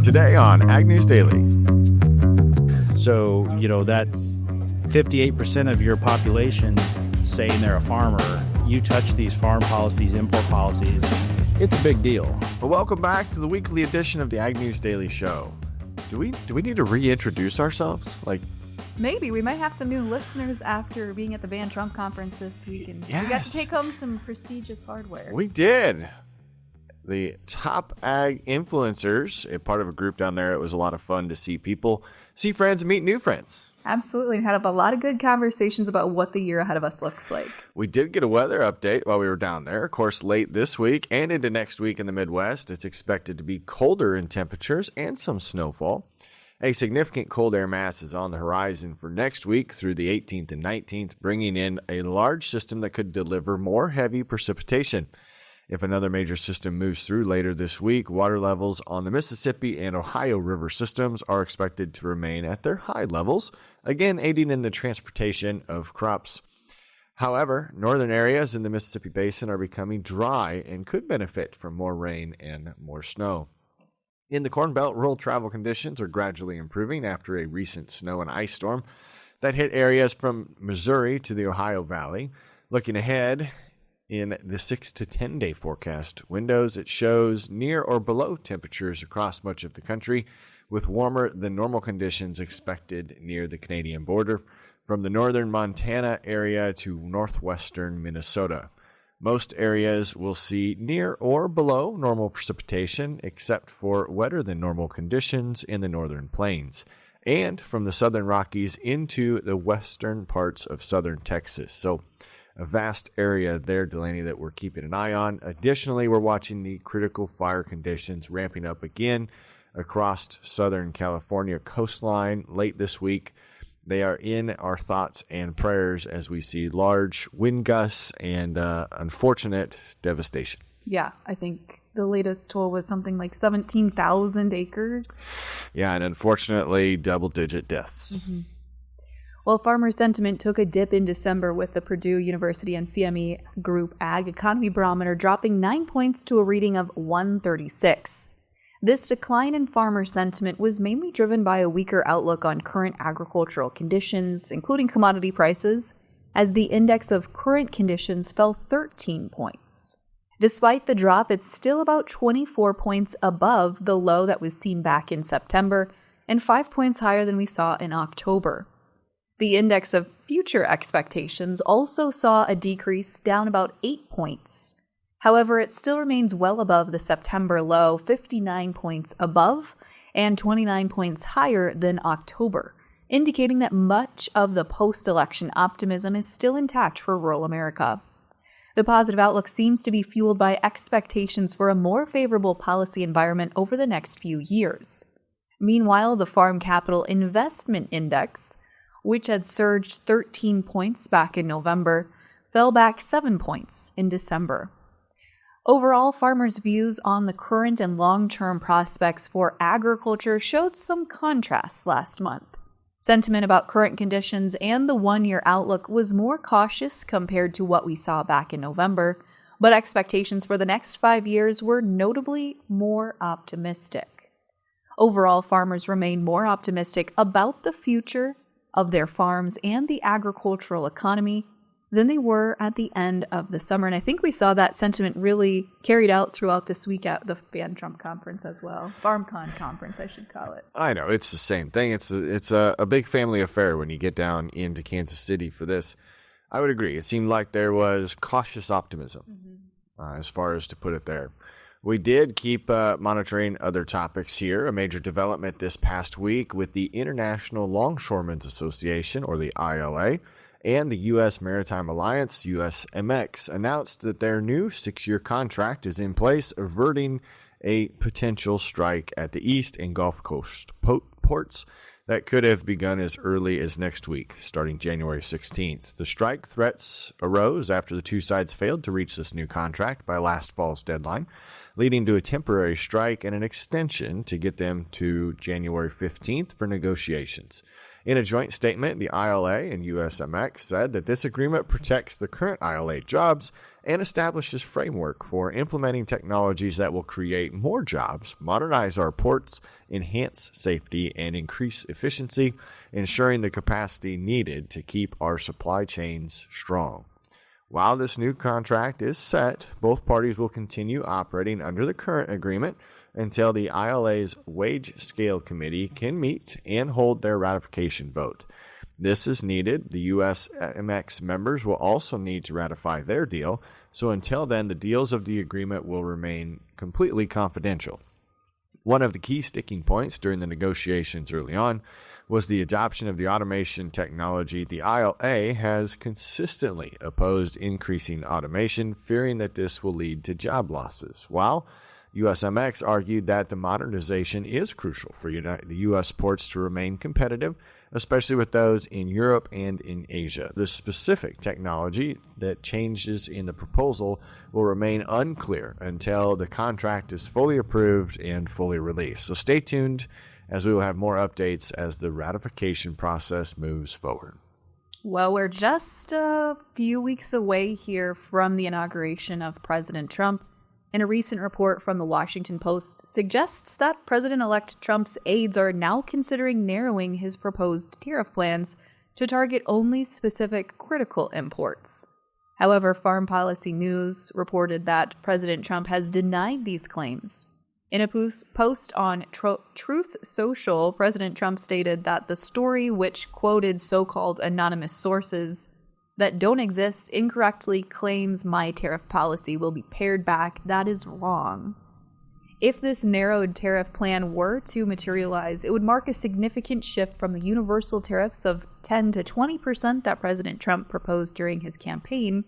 today on Ag News Daily. So, that 58% of your population saying they're a farmer, you touch these farm policies, import policies, it's a big deal. Well, welcome back to the weekly edition of the Ag News Daily Show. Do we need to reintroduce ourselves? Maybe. We might have some new listeners after being at the Van Trump conference this week. And we got to take home some prestigious hardware. We did. The top ag influencers, a part of a group down there. It was a lot of fun to see people, see friends, and meet new friends. Absolutely. And had a lot of good conversations about what the year ahead of us looks like. We did get a weather update while we were down there. Of course, late this week and into next week in the Midwest, it's expected to be colder in temperatures and some snowfall. A significant cold air mass is on the horizon for next week through the 18th and 19th, bringing in a large system that could deliver more heavy precipitation. If another major system moves through later this week, water levels on the Mississippi and Ohio River systems are expected to remain at their high levels, again aiding in the transportation of crops. However, northern areas in the Mississippi Basin are becoming dry and could benefit from more rain and more snow. In the Corn Belt, rural travel conditions are gradually improving after a recent snow and ice storm that hit areas from Missouri to the Ohio Valley. Looking ahead in the 6 to 10 day forecast windows, it shows near or below temperatures across much of the country, with warmer than normal conditions expected near the Canadian border, from the northern Montana area to northwestern Minnesota. Most areas will see near or below normal precipitation, except for wetter than normal conditions in the northern plains, and from the southern Rockies into the western parts of southern Texas. So a vast area there, Delaney, that we're keeping an eye on. Additionally, we're watching the critical fire conditions ramping up again across southern California coastline late this week. They are in our thoughts and prayers as we see large wind gusts and unfortunate devastation. Yeah, I think the latest toll was something like 17,000 acres. Yeah, and unfortunately, double-digit deaths. Mm-hmm. Well, farmer sentiment took a dip in December with the Purdue University and CME Group Ag Economy Barometer dropping 9 points to a reading of 136. This decline in farmer sentiment was mainly driven by a weaker outlook on current agricultural conditions, including commodity prices, as the index of current conditions fell 13 points. Despite the drop, it's still about 24 points above the low that was seen back in September and 5 points higher than we saw in October. The index of future expectations also saw a decrease down about 8 points. However, it still remains well above the September low, 59 points above and 29 points higher than October, indicating that much of the post-election optimism is still intact for rural America. The positive outlook seems to be fueled by expectations for a more favorable policy environment over the next few years. Meanwhile, the Farm Capital Investment Index, which had surged 13 points back in November, fell back 7 points in December. Overall, farmers' views on the current and long-term prospects for agriculture showed some contrast last month. Sentiment about current conditions and the one-year outlook was more cautious compared to what we saw back in November, but expectations for the next 5 years were notably more optimistic. Overall, farmers remain more optimistic about the future of their farms and the agricultural economy than they were at the end of the summer. And I think we saw that sentiment really carried out throughout this week at the Van Trump conference as well. FarmCon conference, I should call it. I know, it's the same thing. It's a big family affair when you get down into Kansas City for this. I would agree. It seemed like there was cautious optimism, as far as to put it there. We did keep monitoring other topics here. A major development this past week with the International Longshoremen's Association, or the ILA, and the U.S. Maritime Alliance, USMX, announced that their new 6-year contract is in place, averting a potential strike at the East and Gulf Coast ports that could have begun as early as next week, starting January 16th. The strike threats arose after the two sides failed to reach this new contract by last fall's deadline, leading to a temporary strike and an extension to get them to January 15th for negotiations. In a joint statement, the ILA and USMX said that this agreement protects the current ILA jobs and establishes framework for implementing technologies that will create more jobs, modernize our ports, enhance safety, and increase efficiency, ensuring the capacity needed to keep our supply chains strong. While this new contract is set, both parties will continue operating under the current agreement until the ILA's Wage Scale Committee can meet and hold their ratification vote. This is needed. The USMX members will also need to ratify their deal, so until then, the deals of the agreement will remain completely confidential. One of the key sticking points during the negotiations early on was the adoption of the automation technology. The ILA has consistently opposed increasing automation, fearing that this will lead to job losses, while USMX argued that the modernization is crucial for the U.S. ports to remain competitive, especially with those in Europe and in Asia. The specific technology that changes in the proposal will remain unclear until the contract is fully approved and fully released. So stay tuned, as we will have more updates as the ratification process moves forward. Well, we're just a few weeks away here from the inauguration of President Trump. And a recent report from the Washington Post suggests that President-elect Trump's aides are now considering narrowing his proposed tariff plans to target only specific critical imports. However, Farm Policy News reported that President Trump has denied these claims. In a post on Truth Social, President Trump stated that the story, which quoted so-called anonymous sources that don't exist, incorrectly claims my tariff policy will be pared back. That is wrong. If this narrowed tariff plan were to materialize, it would mark a significant shift from the universal tariffs of 10 to 20% that President Trump proposed during his campaign.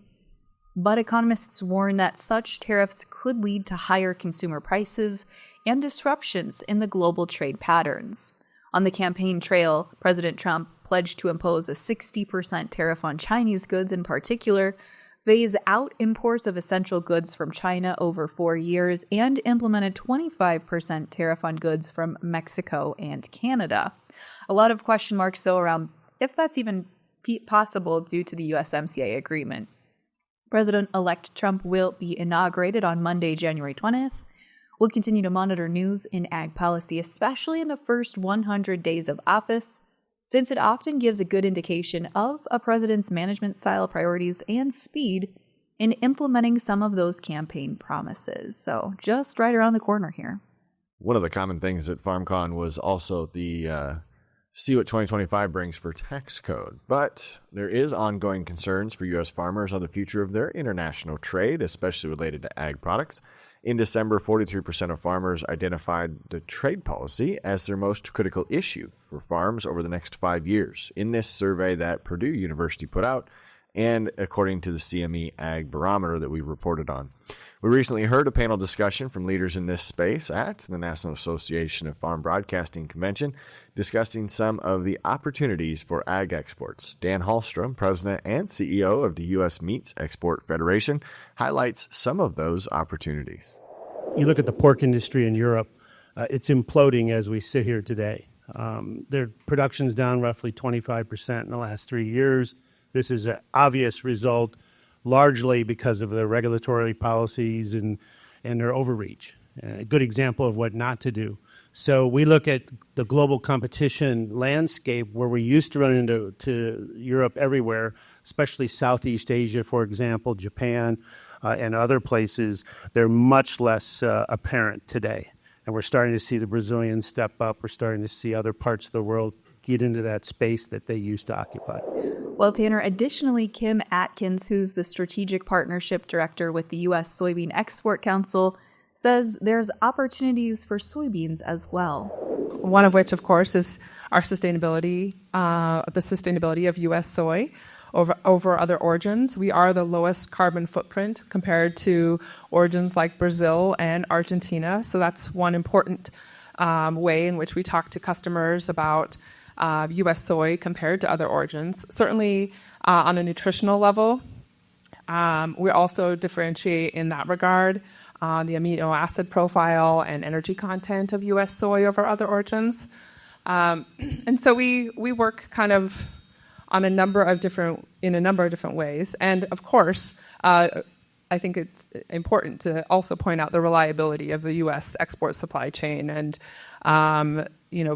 But economists warn that such tariffs could lead to higher consumer prices and disruptions in the global trade patterns. On the campaign trail, President Trump pledged to impose a 60% tariff on Chinese goods in particular, phase out imports of essential goods from China over 4 years, and implement a 25% tariff on goods from Mexico and Canada. A lot of question marks, though, around if that's even possible due to the USMCA agreement. President-elect Trump will be inaugurated on Monday, January 20th. We'll continue to monitor news in ag policy, especially in the first 100 days of office, since it often gives a good indication of a president's management style, priorities, and speed in implementing some of those campaign promises. So just right around the corner here. One of the common things at FarmCon was also the see what 2025 brings for tax code. But there is ongoing concerns for U.S. farmers on the future of their international trade, especially related to ag products. In December, 43% of farmers identified the trade policy as their most critical issue for farms over the next 5 years in this survey that Purdue University put out, and according to the CME Ag Barometer that we reported on. We recently heard a panel discussion from leaders in this space at the National Association of Farm Broadcasting Convention, discussing some of the opportunities for ag exports. Dan Hallstrom, president and CEO of the U.S. Meats Export Federation, highlights some of those opportunities. You look at the pork industry in Europe, it's imploding as we sit here today. Their production's down roughly 25% in the last 3 years. This is an obvious result, largely because of their regulatory policies and their overreach. A good example of what not to do. So we look at the global competition landscape where we used to run into Europe everywhere, especially Southeast Asia, for example, Japan, and other places. They're much less apparent today. And we're starting to see the Brazilians step up. We're starting to see other parts of the world get into that space that they used to occupy. Well, Tanner, additionally, Kim Atkins, who's the Strategic Partnership Director with the U.S. Soybean Export Council, says there's opportunities for soybeans as well. One of which, of course, is our sustainability, the sustainability of U.S. soy over other origins. We are the lowest carbon footprint compared to origins like Brazil and Argentina. So that's one important way in which we talk to customers about U.S. soy compared to other origins. Certainly on a nutritional level, we also differentiate in that regard the amino acid profile and energy content of U.S. soy over other origins. And so we work kind of on in a number of different ways. And of course, I think it's important to also point out the reliability of the U.S. export supply chain and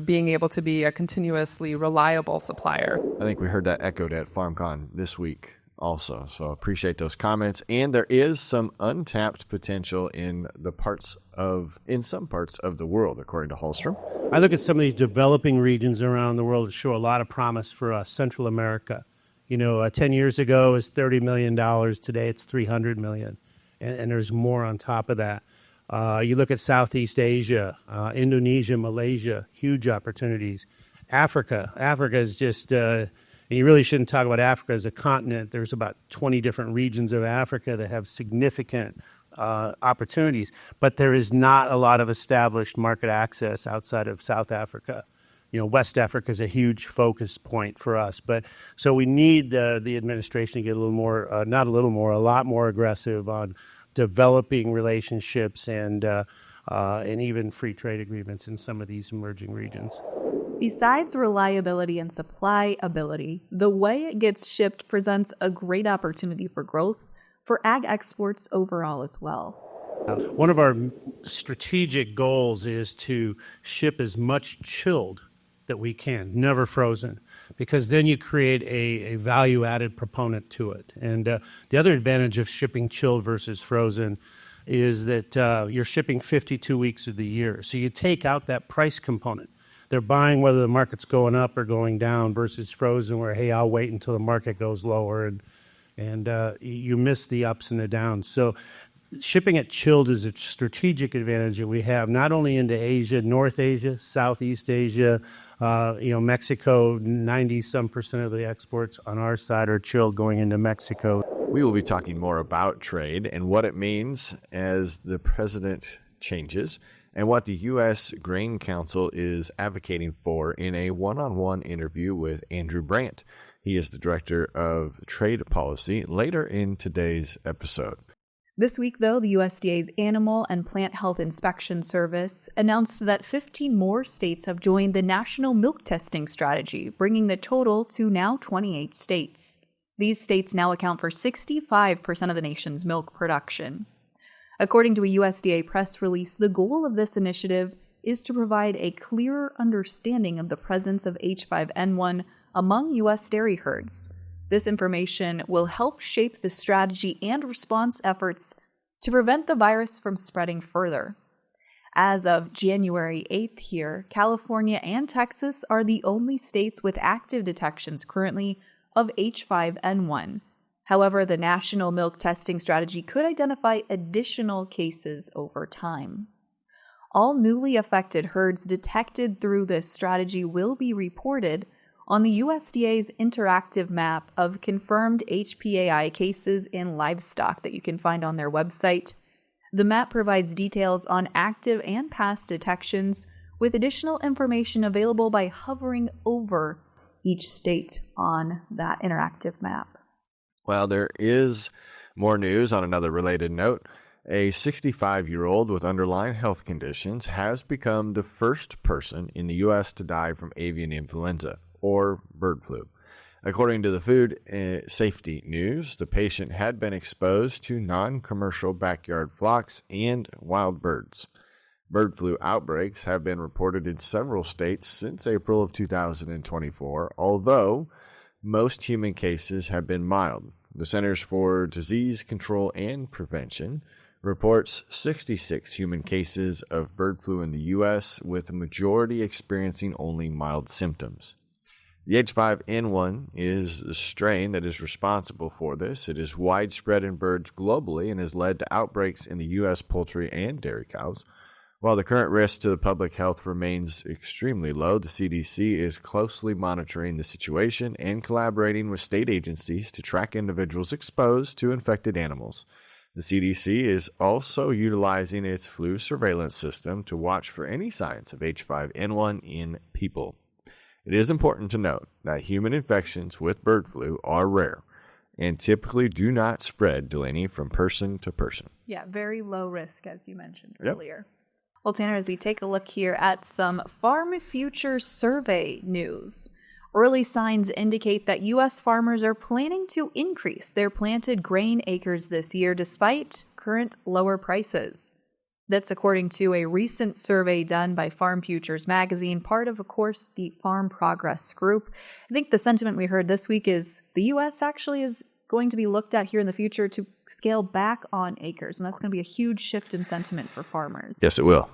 being able to be a continuously reliable supplier. I think we heard that echoed at FarmCon this week also. So appreciate those comments. And there is some untapped potential in some parts of the world, according to Holstrom. I look at some of these developing regions around the world that show a lot of promise for us. Central America, 10 years ago it was $30 million. Today it's $300 million. And there's more on top of that. You look at Southeast Asia, Indonesia, Malaysia, huge opportunities. Africa is just, you really shouldn't talk about Africa as a continent. There's about 20 different regions of Africa that have significant opportunities, but there is not a lot of established market access outside of South Africa. West Africa is a huge focus point for us, but so we need the administration to get a lot more aggressive on developing relationships and even free trade agreements in some of these emerging regions. Besides reliability and supply ability, the way it gets shipped presents a great opportunity for growth for ag exports overall as well. One of our strategic goals is to ship as much chilled that we can, never frozen, because then you create a value-added proponent to it. And the other advantage of shipping chilled versus frozen is that you're shipping 52 weeks of the year. So you take out that price component. They're buying whether the market's going up or going down versus frozen where, hey, I'll wait until the market goes lower, and you miss the ups and the downs. So shipping it chilled is a strategic advantage that we have, not only into Asia, North Asia, Southeast Asia, Mexico, 90-some% of the exports on our side are chilled going into Mexico. We will be talking more about trade and what it means as the president changes and what the U.S. Grain Council is advocating for in a one-on-one interview with Andrew Brandt. He is the director of trade policy later in today's episode. This week, though, the USDA's Animal and Plant Health Inspection Service announced that 15 more states have joined the National Milk Testing Strategy, bringing the total to now 28 states. These states now account for 65% of the nation's milk production. According to a USDA press release, the goal of this initiative is to provide a clearer understanding of the presence of H5N1 among U.S. dairy herds. This information will help shape the strategy and response efforts to prevent the virus from spreading further. As of January 8th here, California and Texas are the only states with active detections currently of H5N1. However, the National Milk Testing Strategy could identify additional cases over time. All newly affected herds detected through this strategy will be reported on the USDA's interactive map of confirmed HPAI cases in livestock that you can find on their website. The map provides details on active and past detections, with additional information available by hovering over each state on that interactive map. Well, there is more news on another related note. A 65-year-old with underlying health conditions has become the first person in the U.S. to die from avian influenza, or bird flu. According to the Food Safety News, the patient had been exposed to non-commercial backyard flocks and wild birds. Bird flu outbreaks have been reported in several states since April of 2024, although most human cases have been mild. The Centers for Disease Control and Prevention reports 66 human cases of bird flu in the U.S., with the majority experiencing only mild symptoms. The H5N1 is the strain that is responsible for this. It is widespread in birds globally and has led to outbreaks in the U.S. poultry and dairy cows. While the current risk to the public health remains extremely low, the CDC is closely monitoring the situation and collaborating with state agencies to track individuals exposed to infected animals. The CDC is also utilizing its flu surveillance system to watch for any signs of H5N1 in people. It is important to note that human infections with bird flu are rare and typically do not spread, Delaney, from person to person. Yeah, very low risk, as you mentioned earlier. Well, Tanner, as we take a look here at some Farm Future Survey news, early signs indicate that U.S. farmers are planning to increase their planted grain acres this year despite current lower prices. That's according to a recent survey done by Farm Futures magazine, part of course, the Farm Progress Group. I think the sentiment we heard this week is the U.S. actually is going to be looked at here in the future to scale back on acres, and that's going to be a huge shift in sentiment for farmers. Yes, it will.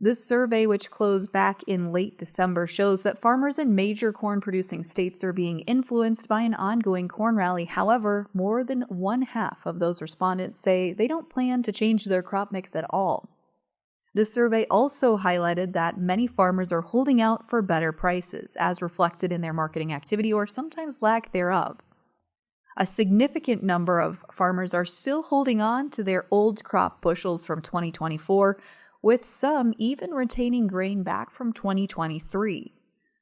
This survey, which closed back in late December, shows that farmers in major corn-producing states are being influenced by an ongoing corn rally. However, more than one half of those respondents say they don't plan to change their crop mix at all. This survey also highlighted that many farmers are holding out for better prices, as reflected in their marketing activity or sometimes lack thereof. A significant number of farmers are still holding on to their old crop bushels from 2024, with some even retaining grain back from 2023.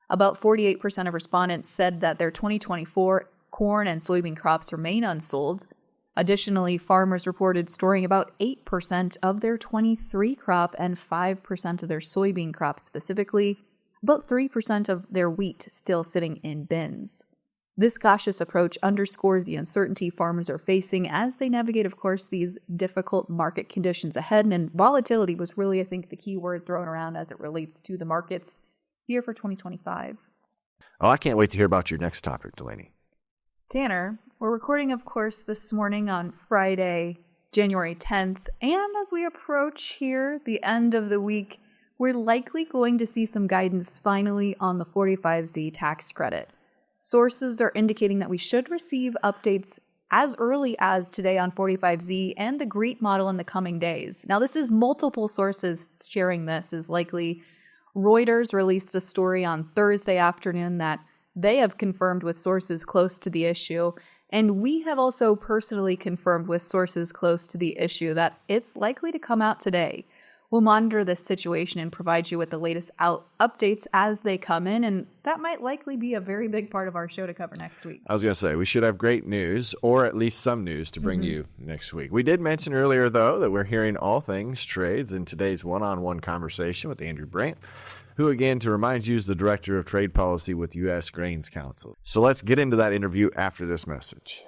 About 48% of respondents said that their 2024 corn and soybean crops remain unsold. Additionally, farmers reported storing about 8% of their 23 crop and 5% of their soybean crop specifically, about 3% of their wheat still sitting in bins. This cautious approach underscores the uncertainty farmers are facing as they navigate, of course, these difficult market conditions ahead. And volatility was really, I think, the key word thrown around as it relates to the markets here for 2025. Oh, I can't wait to hear about your next topic, Delaney. Tanner, we're recording, of course, this morning on Friday, January 10th. And as we approach here the end of the week, we're likely going to see some guidance finally on the 45Z tax credit. Sources are indicating that we should receive updates as early as today on 45Z and the GREET model in the coming days. Now, this is multiple sources sharing this. Is likely Reuters released a story on Thursday afternoon that they have confirmed with sources close to the issue. And we have also personally confirmed with sources close to the issue that it's likely to come out today. We'll monitor this situation and provide you with the latest updates as they come in, and that might likely be a very big part of our show to cover next week. I was going to say, we should have great news, or at least some news to bring you next week. We did mention earlier, though, that we're hearing all things trades in today's one-on-one conversation with Andrew Brandt, who, again, to remind you, is the Director of Trade Policy with U.S. Grains Council. So let's get into that interview after this message.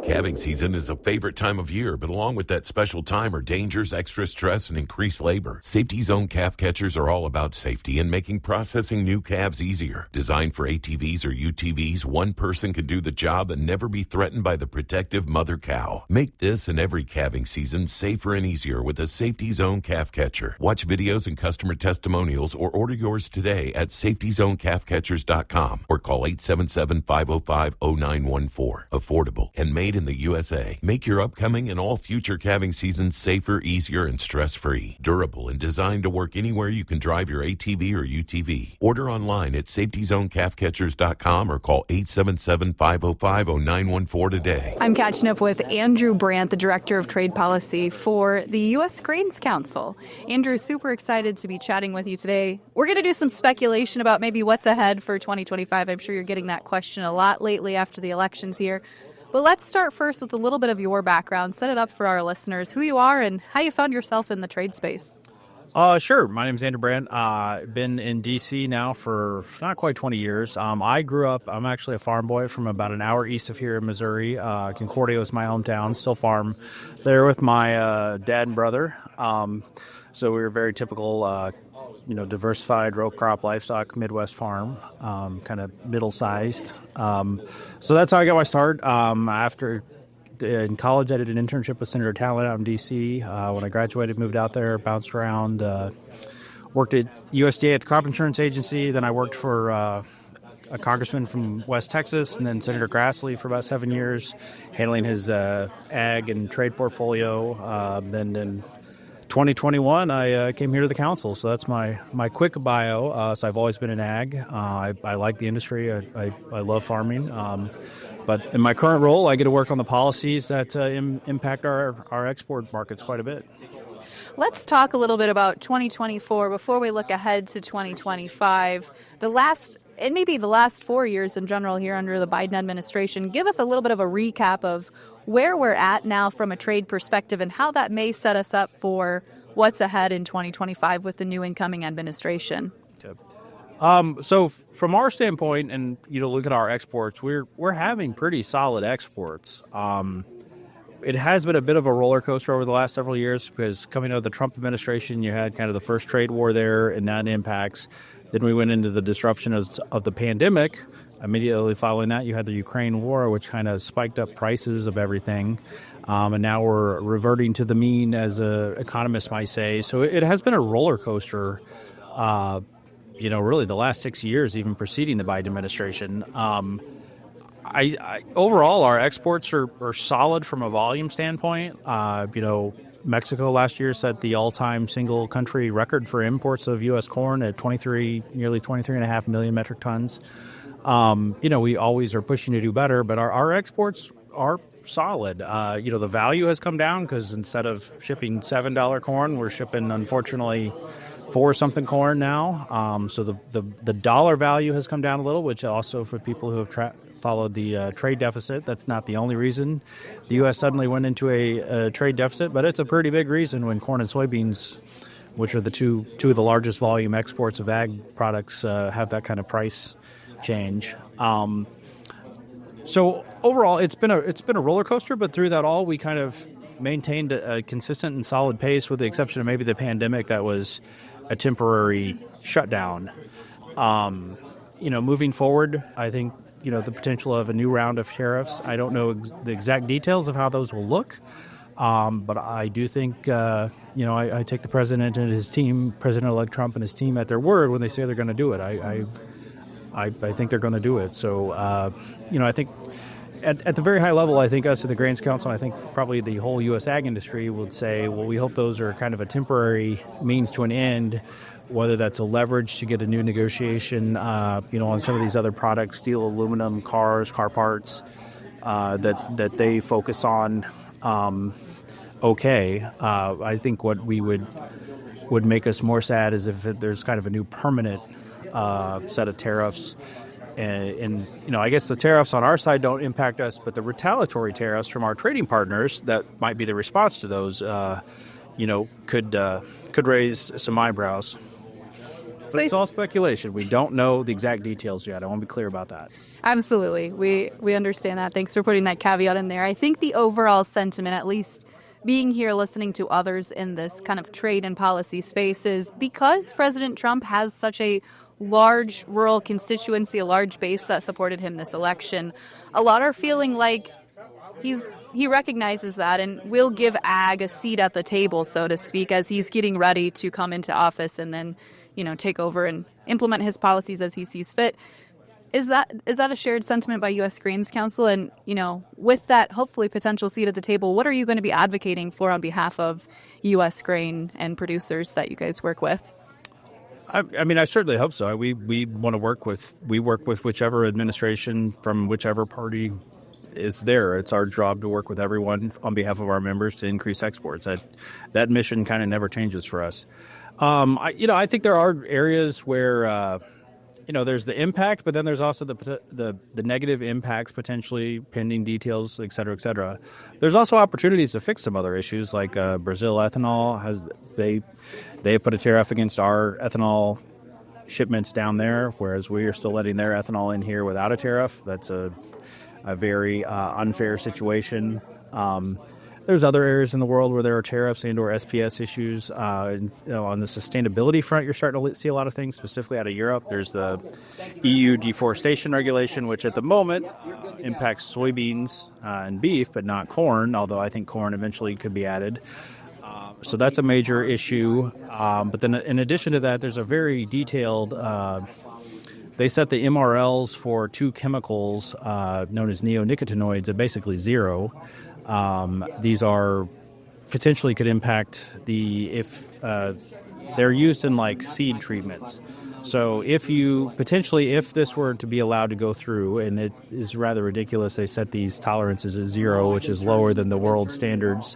Calving season is a favorite time of year, but along with that special time are dangers, extra stress, and increased labor. Safety Zone calf catchers are all about safety and making processing new calves easier. Designed for ATVs or UTVs, one person can do the job and never be threatened by the protective mother cow. Make this and every calving season safer and easier with a Safety Zone calf catcher. Watch videos and customer testimonials or order yours today at safetyzonecalfcatchers.com or call 877-505-0914. Affordable and made in the USA. Make your upcoming and all future calving seasons safer, easier, and stress-free. Durable and designed to work anywhere you can drive your ATV or UTV. Order online at safetyzonecalfcatchers.com or call 877-505-0914 today. I'm catching up with Andrew Brandt, the Director of Trade Policy for the U.S. Grains Council. Andrew, super excited to be chatting with you today. We're going to do some speculation about maybe what's ahead for 2025. I'm sure you're getting that question a lot lately after the elections here. But let's start first with a little bit of your background. Set it up for our listeners, who you are and how you found yourself in the trade space. Sure. My name is Andrew Brandt. I've been in D.C. now for not quite 20 years. I grew up, I'm actually a farm boy from about an hour east of here in Missouri. Concordia was my hometown, still farm there with my dad and brother. So we were very typical, diversified row crop livestock Midwest farm, kind of middle-sized. So that's how I got my start. After in college, I did an internship with Senator Talent out in D.C. When I graduated, moved out there, bounced around, worked at USDA at the Crop Insurance Agency. Then I worked for a congressman from West Texas, and then Senator Grassley for about 7 years, handling his ag and trade portfolio. Then in 2021, I came here to the council, so that's my quick bio. So I've always been in ag. I like the industry. I love farming. But in my current role, I get to work on the policies that impact our export markets quite a bit. Let's talk a little bit about 2024 before we look ahead to 2025. The last 4 years in general here under the Biden administration. Give us a little bit of a recap of where we're at now from a trade perspective and how that may set us up for what's ahead in 2025 with the new incoming administration? So from our standpoint, and look at our exports, we're having pretty solid exports. It has been a bit of a roller coaster over the last several years because coming out of the Trump administration, you had kind of the first trade war there, and that impacts. Then we went into the disruption of the pandemic. Immediately following that, you had the Ukraine war, which kind of spiked up prices of everything. And now we're reverting to the mean, as economists might say. So it has been a roller coaster, really the last 6 years, even preceding the Biden administration. Overall, our exports are solid from a volume standpoint. Mexico last year set the all-time single country record for imports of U.S. corn at nearly 23.5 million metric tons. We always are pushing to do better, but our exports are solid. The value has come down because instead of shipping $7 corn, we're shipping, unfortunately, $4-something corn now. So the dollar value has come down a little, which also for people who have followed the trade deficit, that's not the only reason the U.S. suddenly went into a trade deficit, but it's a pretty big reason when corn and soybeans, which are the two of the largest volume exports of ag products, have that kind of price change. So overall, it's been a roller coaster, but through that all, we kind of maintained a consistent and solid pace, with the exception of maybe the pandemic that was a temporary shutdown. Moving forward, I think the potential of a new round of tariffs. I don't know the exact details of how those will look, but I do think I take the president and his team, President-elect Trump and his team, at their word when they say they're going to do it. I think they're going to do it. So I think at the very high level, I think us at the Grains Council, I think probably the whole U.S. ag industry would say, well, we hope those are kind of a temporary means to an end, whether that's a leverage to get a new negotiation, on some of these other products, steel, aluminum, cars, car parts, that they focus on. I think what we would make us more sad is if there's kind of a new permanent set of tariffs. And I guess the tariffs on our side don't impact us, but the retaliatory tariffs from our trading partners that might be the response to those, could raise some eyebrows. But it's all speculation. We don't know the exact details yet. I want to be clear about that. Absolutely. We understand that. Thanks for putting that caveat in there. I think the overall sentiment, at least being here listening to others in this kind of trade and policy space, is because President Trump has such a large rural constituency, a large base that supported him this election, a lot are feeling like he recognizes that and will give ag a seat at the table, so to speak, as he's getting ready to come into office and then take over and implement his policies as he sees fit. Is that a shared sentiment by U.S. Grains Council? And, with that hopefully potential seat at the table, what are you going to be advocating for on behalf of U.S. grain and producers that you guys work with? I mean, I certainly hope so. We want to work with whichever administration from whichever party is there. It's our job to work with everyone on behalf of our members to increase exports. That mission kind of never changes for us. I think there are areas where there's the impact, but then there's also the negative impacts potentially, pending details, et cetera, et cetera. There's also opportunities to fix some other issues, like Brazil ethanol they put a tariff against our ethanol shipments down there, whereas we are still letting their ethanol in here without a tariff. That's a very unfair situation. There's other areas in the world where there are tariffs and or SPS issues. On the sustainability front, you're starting to see a lot of things, specifically out of Europe. There's the EU deforestation regulation, which at the moment impacts soybeans and beef, but not corn, although I think corn eventually could be added. So that's a major issue. But then in addition to that, there's a very detailed they set the MRLs for two chemicals known as neonicotinoids at basically zero. These are potentially could impact if they're used in like seed treatments. So if this were to be allowed to go through, and it is rather ridiculous, they set these tolerances at zero, which is lower than the world standards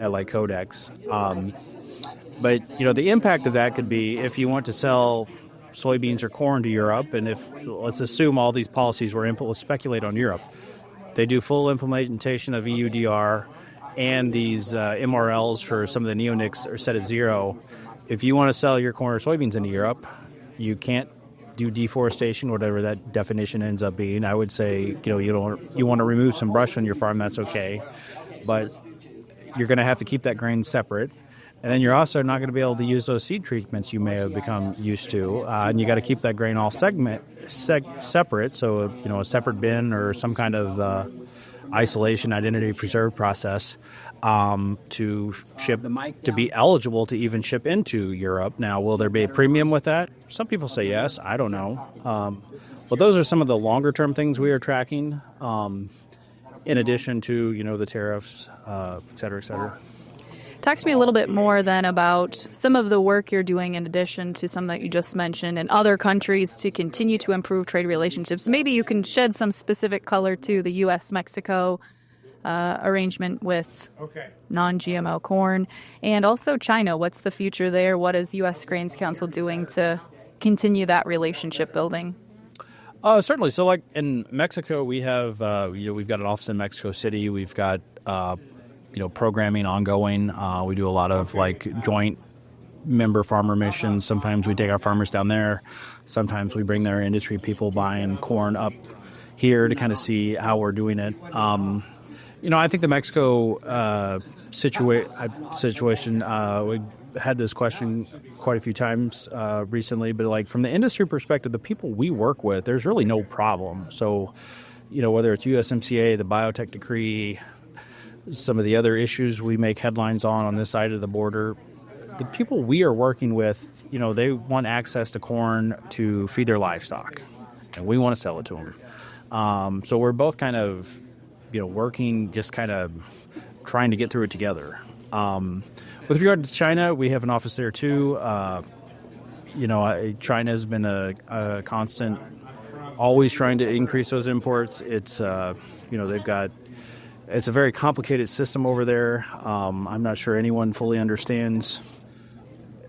at like Codex. But the impact of that could be if you want to sell soybeans or corn to Europe, and if let's assume all these policies were let's speculate on Europe. They do full implementation of EUDR, and these MRLs for some of the neonics are set at 0. If you want to sell your corn or soybeans into Europe, you can't do deforestation, whatever that definition ends up being. I would say, you want to remove some brush on your farm, that's okay, but you're going to have to keep that grain separate. And then you're also not going to be able to use those seed treatments you may have become used to. And you got to keep that grain all separate, so a separate bin or some kind of isolation, identity preserved process to ship, to be eligible to even ship into Europe. Now, will there be a premium with that? Some people say yes. I don't know. But those are some of the longer term things we are tracking, in addition to the tariffs, et cetera, et cetera. Talk to me a little bit more then about some of the work you're doing in addition to some that you just mentioned in other countries to continue to improve trade relationships. Maybe you can shed some specific color to the U.S.-Mexico arrangement with non-GMO corn, and also China. What's the future there? What is U.S. Grains Council doing to continue that relationship building? Certainly. So like in Mexico, we have, we've got an office in Mexico City. We've got programming ongoing. We do a lot of joint member farmer missions. Sometimes we take our farmers down there. Sometimes we bring their industry people buying corn up here to kind of see how we're doing it. I think the Mexico situation, we had this question quite a few times recently, but from the industry perspective, the people we work with, there's really no problem. So, whether it's USMCA, the biotech decree, some of the other issues we make headlines on this side of the border, the people we are working with, they want access to corn to feed their livestock, and we want to sell it to them. So we're both kind of, working, just kind of trying to get through it together. With regard to China, we have an office there too. China has been a constant, always trying to increase those imports. It's, they've got, it's a very complicated system over there. I'm not sure anyone fully understands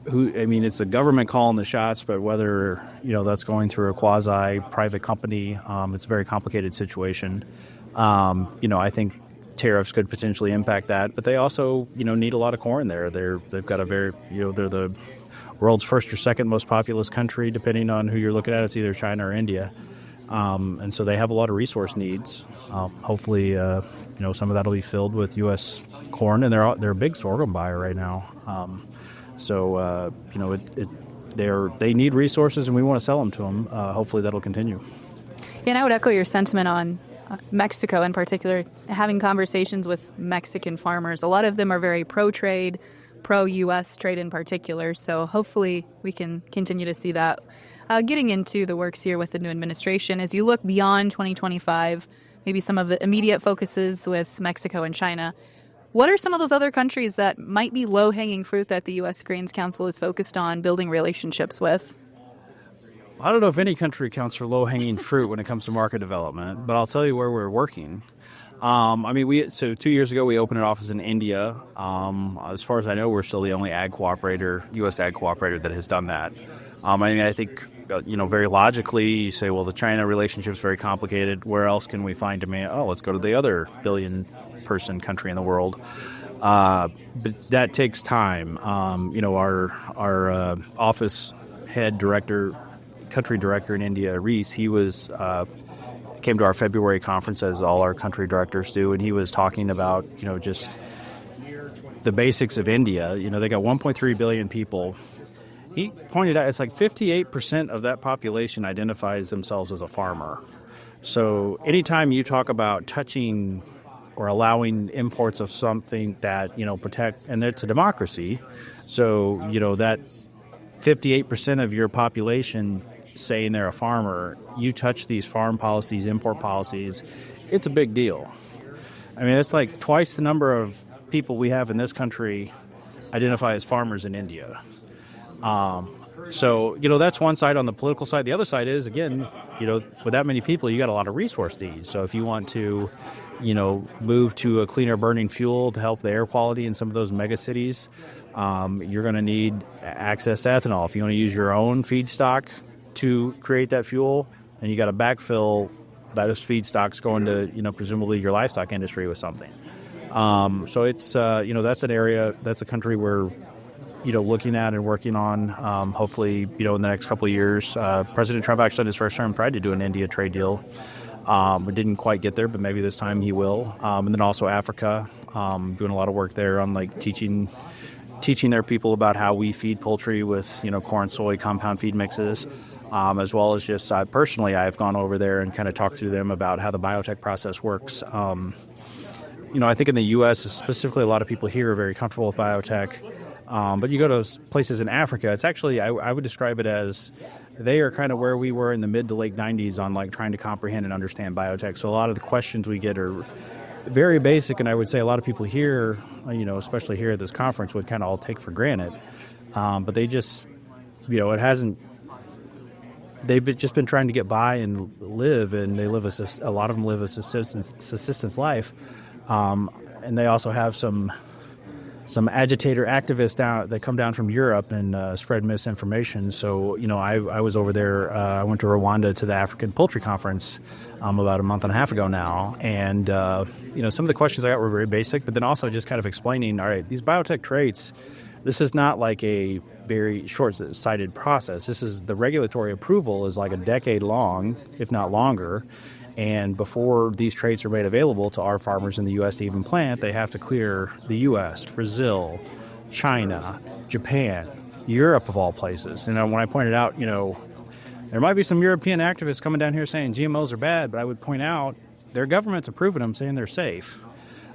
it's the government calling the shots, but whether, that's going through a quasi-private company, it's a very complicated situation. I think tariffs could potentially impact that, but they also, need a lot of corn there. They've got a very, they're the world's first or second most populous country, depending on who you're looking at. It's either China or India. And so they have a lot of resource needs. Hopefully, some of that will be filled with U.S. corn, and they're a big sorghum buyer right now. They need resources, and we want to sell them to them. Hopefully, that'll continue. Yeah, and I would echo your sentiment on Mexico in particular. Having conversations with Mexican farmers, a lot of them are very pro-trade, pro-U.S. trade in particular. So hopefully, we can continue to see that. Getting into the works here with the new administration, as you look beyond 2025, maybe some of the immediate focuses with Mexico and China, what are some of those other countries that might be low-hanging fruit that the U.S. Grains Council is focused on building relationships with? I don't know if any country counts for low-hanging fruit when it comes to market development, but I'll tell you where we're working. So 2 years ago, we opened an office in India. As far as I know, we're still the only U.S. ag cooperator that has done that. I think, very logically, you say, well, the China relationship is very complicated. Where else can we find demand? Oh, let's go to the other billion-person country in the world. But that takes time. Our office head director, country director in India, Reese, he came to our February conference, as all our country directors do, and he was talking about, just the basics of India. They got 1.3 billion people. He pointed out it's 58% of that population identifies themselves as a farmer. So anytime you talk about touching or allowing imports of something that, protect, and it's a democracy, so, that 58% of your population saying they're a farmer, you touch these farm policies, import policies, it's a big deal. It's twice the number of people we have in this country identify as farmers in India. So, that's one side on the political side. The other side is, again, with that many people, you got a lot of resource needs. So if you want to, move to a cleaner burning fuel to help the air quality in some of those mega cities, you're going to need access to ethanol. If you want to use your own feedstock to create that fuel, and you got to backfill those feedstocks going to, presumably your livestock industry with something. So it's, that's an area, that's a country we're, looking at and working on. Hopefully, in the next couple of years. President Trump actually in his first term tried to do an India trade deal. We didn't quite get there, but maybe this time he will. And then also Africa, doing a lot of work there on like teaching their people about how we feed poultry with, corn, soy, compound feed mixes, as well as just personally, I've gone over there and kind of talked to them about how the biotech process works. I think in the U.S., specifically, a lot of people here are very comfortable with biotech. But you go to places in Africa, it's actually, I would describe it as they are kind of where we were in the mid to late 90s on like trying to comprehend and understand biotech. So a lot of the questions we get are very basic, and I would say a lot of people here, especially here at this conference, would kind of all take for granted. But they just, it hasn't, they've just been trying to get by and live, and they live a lot of them live a subsistence life. And they also have some agitator activists that come down from Europe and spread misinformation. So, I was over there. I went to Rwanda to the African Poultry Conference about a month and a half ago now. And, some of the questions I got were very basic, but then also just kind of explaining, all right, these biotech traits, this is not like a very short-sighted process. This is the regulatory approval is like a decade long, if not longer. And before these traits are made available to our farmers in the U.S. to even plant, they have to clear the U.S., Brazil, China, Japan, Europe of all places. And when I pointed out, there might be some European activists coming down here saying GMOs are bad, but I would point out their government's approving them, saying they're safe.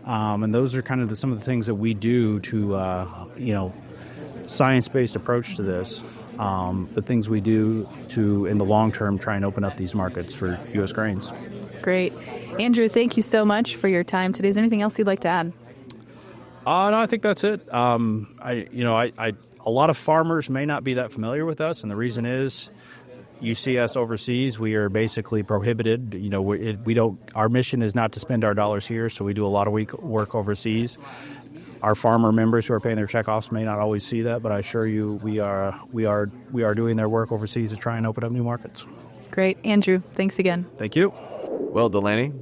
And those are kind of some of the things that we do to, science-based approach to this. The things we do to, in the long term, try and open up these markets for U.S. grains. Great. Andrew, thank you so much for your time today. Is there anything else you'd like to add? No, I think that's it. A lot of farmers may not be that familiar with us, and the reason is you see us overseas, we are basically prohibited. We don't. Our mission is not to spend our dollars here, so we do a lot of work overseas. Our farmer members who are paying their checkoffs may not always see that, but I assure you we are doing their work overseas to try and open up new markets. Great. Andrew, thanks again. Thank you. Well, Delaney,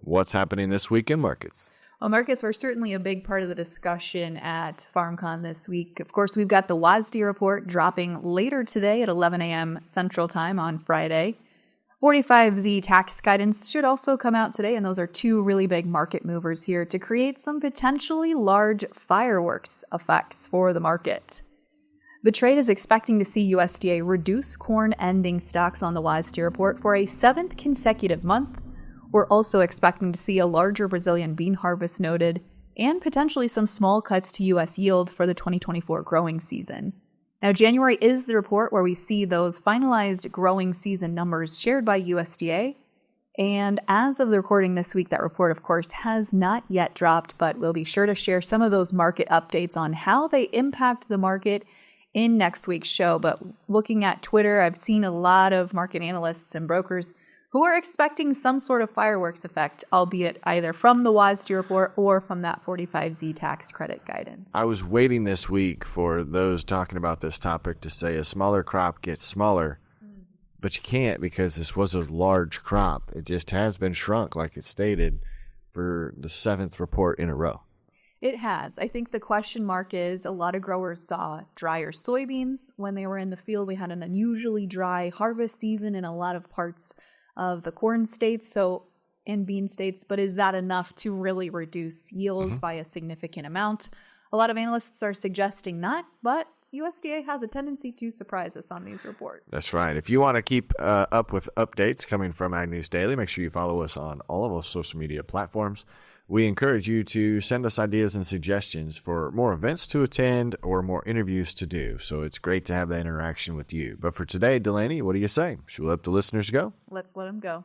what's happening this week in markets? Well, markets were certainly a big part of the discussion at FarmCon this week. Of course, we've got the WASDE report dropping later today at 11 a.m. Central Time on Friday. 45Z tax guidance should also come out today, and those are two really big market movers here to create some potentially large fireworks effects for the market. The trade is expecting to see USDA reduce corn ending stocks on the WASDE report for a seventh consecutive month. We're also expecting to see a larger Brazilian bean harvest noted, and potentially some small cuts to U.S. yield for the 2024 growing season. Now, January is the report where we see those finalized growing season numbers shared by USDA. And as of the recording this week, that report, of course, has not yet dropped, but we'll be sure to share some of those market updates on how they impact the market in next week's show. But looking at Twitter, I've seen a lot of market analysts and brokers who are expecting some sort of fireworks effect, albeit either from the WASDE report or from that 45Z tax credit guidance. I was waiting this week for those talking about this topic to say a smaller crop gets smaller, but you can't because this was a large crop. It just has been shrunk, like it stated, for the seventh report in a row. It has. I think the question mark is a lot of growers saw drier soybeans when they were in the field. We had an unusually dry harvest season in a lot of parts of the corn states and bean states, but is that enough to really reduce yields by a significant amount? A lot of analysts are suggesting not, but USDA has a tendency to surprise us on these reports. That's right. If you want to keep up with updates coming from Ag News Daily, make sure you follow us on all of our social media platforms. We encourage you to send us ideas and suggestions for more events to attend or more interviews to do. So it's great to have that interaction with you. But for today, Delaney, what do you say? Should we let the listeners go? Let's let them go.